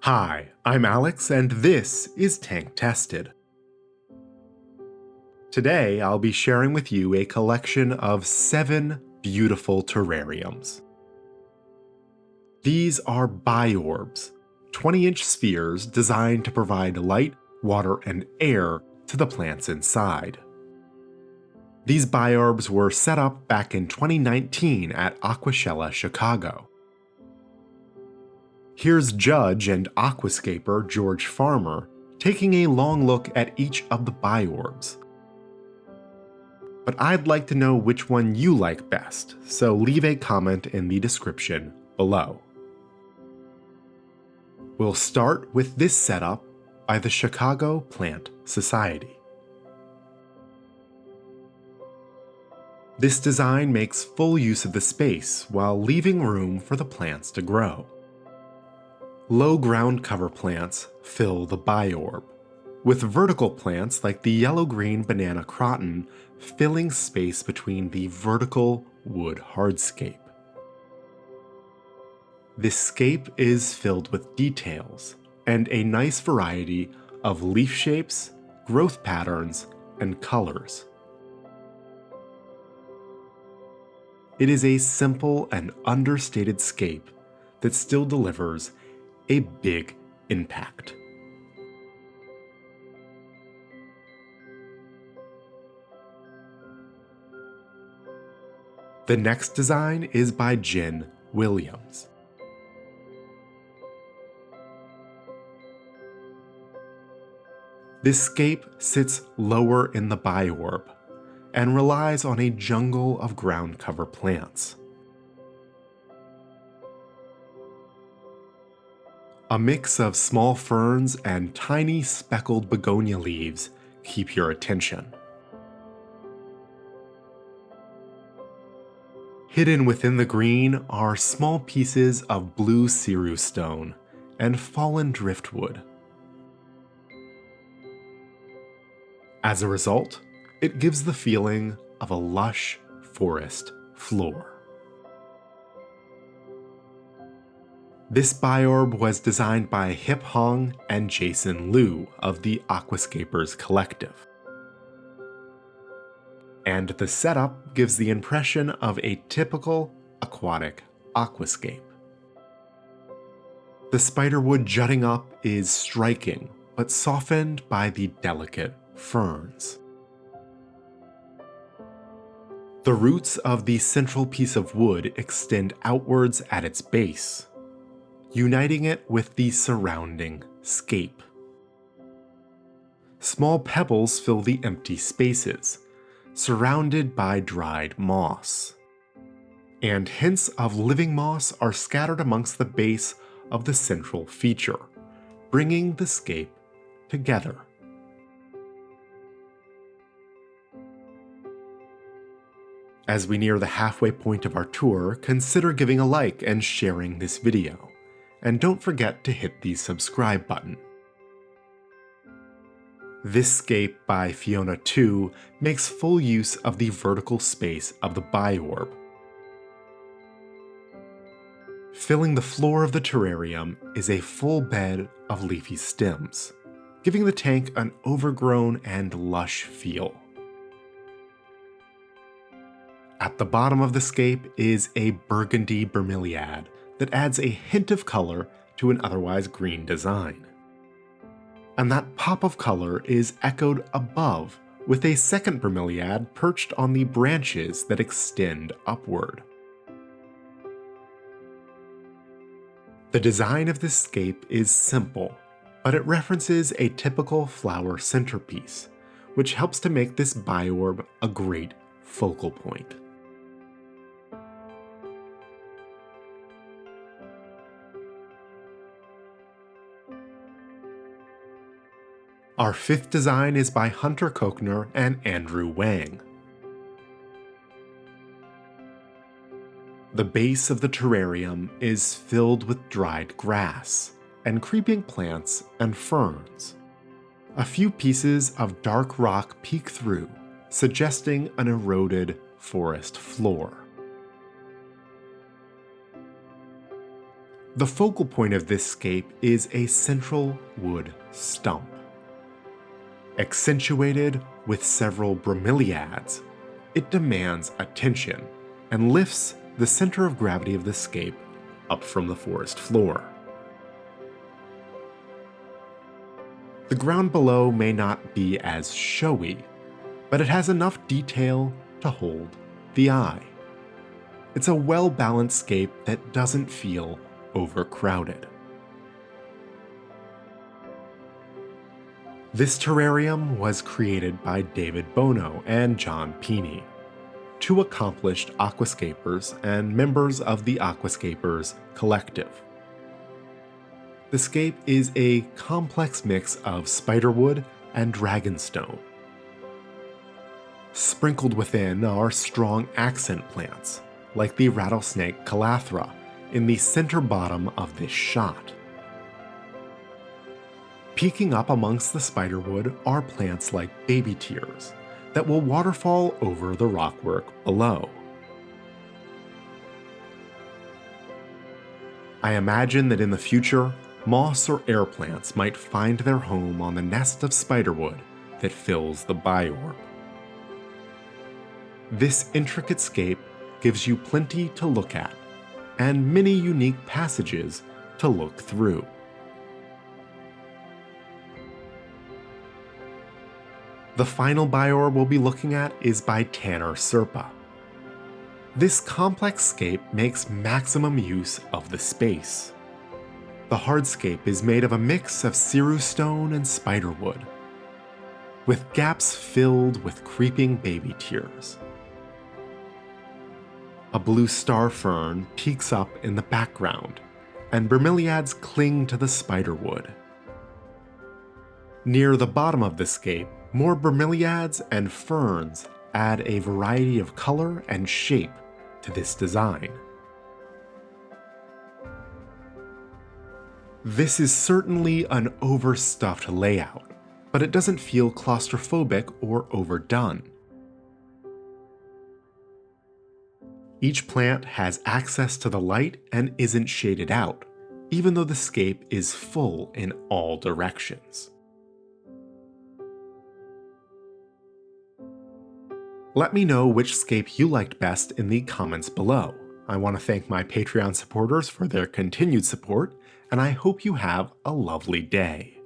Hi, I'm Alex, and this is Tank Tested. Today, I'll be sharing with you a collection of 7 beautiful terrariums. These are BiOrbs, 20-inch spheres designed to provide light, water, and air to the plants inside. These BiOrbs were set up back in 2019 at Aquashella Chicago. Here's judge and aquascaper George Farmer taking a long look at each of the BiOrbs. But I'd like to know which one you like best, so leave a comment in the description below. We'll start with this setup by the Chicago Plant Society. This design makes full use of the space while leaving room for the plants to grow. Low ground cover plants fill the BiOrb, with vertical plants like the yellow-green banana croton filling space between the vertical wood hardscape. This scape is filled with details and a nice variety of leaf shapes, growth patterns, and colors. It is a simple and understated scape that still delivers a big impact. The next design is by Jen Williams. This scape sits lower in the BiOrb and relies on a jungle of ground cover plants. A mix of small ferns and tiny speckled begonia leaves keep your attention. Hidden within the green are small pieces of blue ceru stone and fallen driftwood. As a result, it gives the feeling of a lush forest floor. This BiOrb was designed by Hiep Whang and Jason Liu of the Aquascapers collective. And the setup gives the impression of a typical aquatic aquascape. The spiderwood jutting up is striking, but softened by the delicate ferns. The roots of the central piece of wood extend outwards at its base, uniting it with the surrounding scape. Small pebbles fill the empty spaces, surrounded by dried moss. And hints of living moss are scattered amongst the base of the central feature, bringing the scape together. As we near the halfway point of our tour, consider giving a like and sharing this video. And don't forget to hit the subscribe button. This scape by Fiona 2 makes full use of the vertical space of the BiOrb. Filling the floor of the terrarium is a full bed of leafy stems, giving the tank an overgrown and lush feel. At the bottom of the scape is a burgundy bromeliad that adds a hint of color to an otherwise green design. And that pop of color is echoed above with a second bromeliad perched on the branches that extend upward. The design of this scape is simple, but it references a typical flower centerpiece, which helps to make this BiOrb a great focal point. Our fifth design is by Hunter Koekner and Andrew Whang. The base of the terrarium is filled with dried grass and creeping plants and ferns. A few pieces of dark rock peek through, suggesting an eroded forest floor. The focal point of this scape is a central wood stump, accentuated with several bromeliads. It demands attention and lifts the center of gravity of the scape up from the forest floor. The ground below may not be as showy, but it has enough detail to hold the eye. It's a well-balanced scape that doesn't feel overcrowded. This terrarium was created by David Bono and John Pini, two accomplished aquascapers and members of the Aquascapers collective. The scape is a complex mix of spiderwood and dragonstone. Sprinkled within are strong accent plants, like the rattlesnake calathra in the center bottom of this shot. Peeking up amongst the spiderwood are plants like baby tears that will waterfall over the rockwork below. I imagine that in the future, moss or air plants might find their home on the nest of spiderwood that fills the BiOrb. This intricate scape gives you plenty to look at, and many unique passages to look through. The final BiOrb we'll be looking at is by Tanner Serpa. This complex scape makes maximum use of the space. The hardscape is made of a mix of ceru stone and spiderwood, with gaps filled with creeping baby tears. A blue star fern peeks up in the background, and bromeliads cling to the spiderwood. Near the bottom of the scape, more bromeliads and ferns add a variety of color and shape to this design. This is certainly an overstuffed layout, but it doesn't feel claustrophobic or overdone. Each plant has access to the light and isn't shaded out, even though the scape is full in all directions. Let me know which scape you liked best in the comments below. I want to thank my Patreon supporters for their continued support, and I hope you have a lovely day.